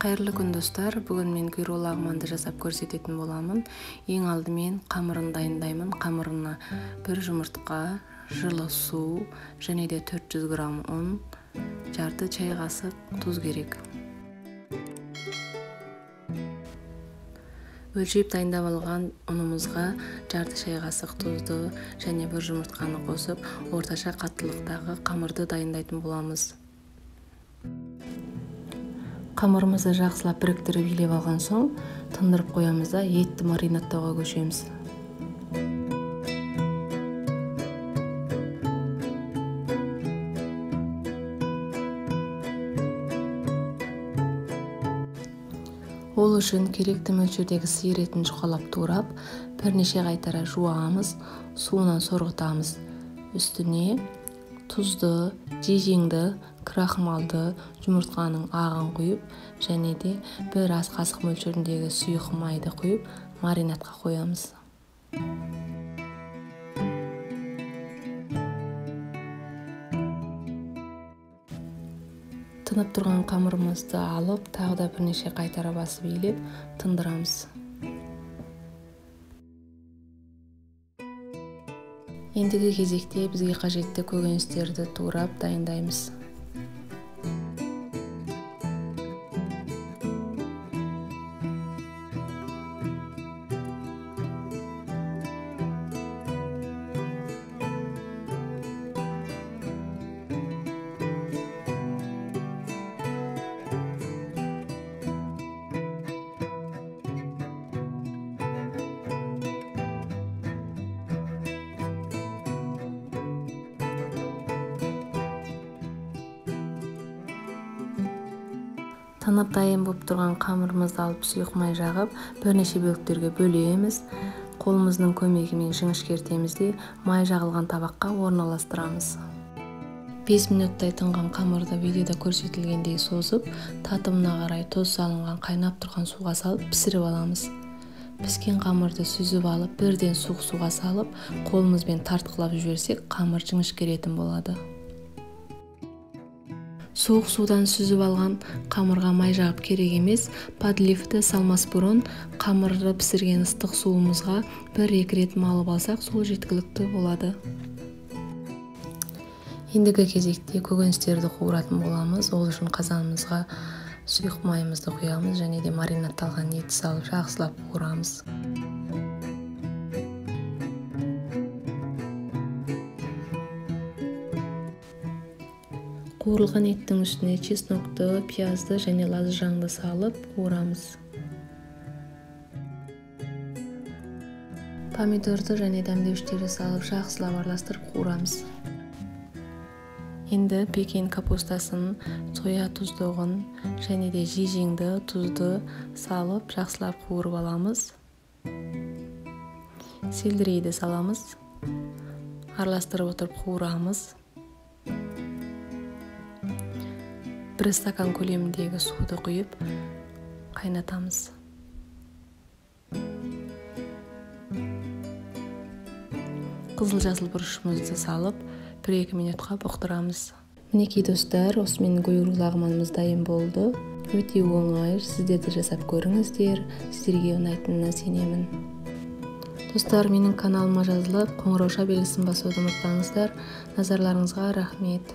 Кайырлуу күн достор. Бүгүн мен күйрүү лагманды жасап көрсөтөтүн боламын. Эң алдымен камырын дайындаймын. Камырына 1 жумуртка, жылы суу және де 400 грамм un, жарты чай касык туз керек. Өлчөп дайындап алган унумузга жарты чай касык тузду және 1 жумуртканы косуп, ортача каттылыктагы камырды дайындайтын боламыз. Камырымызды жакшылап бириктирип илеп алган соң, тындырып коябыз да этти маринаттоого көчөбүз. Ол үчүн керектүү мөлчөрдөгү сыйыр этин жукалап туурап, бир нече кайтара жуабыз, суунан соргутабыз. Үстүнө тузду, жижиңди, крахмалды, жумуртканын агын куюп, және де 1 ас касык мөлчөрүндөгү сүйүк майды куюп, маринатка коябыз. Тынып турган камырымызды алып, тагы да бир нече кайтара басып ийилип, тындырабыз. Эндиги кезекте бизге кажеттүү көкөнүстөрдү туурап дайындайбыз. Тынып дайын болуп турган камырымызды алып сүйүк май жагып, бир нече бөлүктөргө бөлөбүз. Колубуздун көмөгү менен жыңышкертебиз де май жагылган табакка орналаштырабыз. 5 мүнөттай тынган камырды видеода көрсөтүлгендей созуп, татымына карай туз салынган кайнап турган сууга салып пиширип алабыз. Пишкен камырды сүзүп алып, бирден суук сууга салып, колубуз менен тарткылап жиберсек, камыр жыңышкеретін болады. Суук суудан сүзүп алган камырга май жагып керек эмес, подливди салмас бурун камырды пиширген ыстык суумузга 1-2 рет малып алсак, сол жеткиликтүү болот. Эндиги кезекте көкөнүстөрдү кууратын боламыз. Ол үчүн казаныбызга сүйүк майымызды куябыз және де маринатталган эт салып жакшылап куурабыз. Куурулган эттин үстүнө чеснокту, пиязды және лазжаңды салып куурабыз. Помидорду және демдеуштерди салып жакшылап аралаштырып куурабыз. Энди пекин капустасын, соя туздугун және де жижиңди, тузду салып жакшылап кууруп аламыз. Селдерейди саламыз. Аралаштырып отуруп куурабыз. 1 стакан көлөмүндөгү сууду куюп кайнатабыз. Кызыл жасыл бурушумузду салып 1-2 мүнөткө буктурабыз. Минекей достор, осы менин күйрүү лагманыбыз дайын болду. Өтө оңой, сиздер да жасап көрүңүздөр. Сиздерге унайтынына сенемин. Достор, менин каналыма жазылып, коңгуроошо белгисин басууду унутпаңыздар. Назарларыңызга рахмет.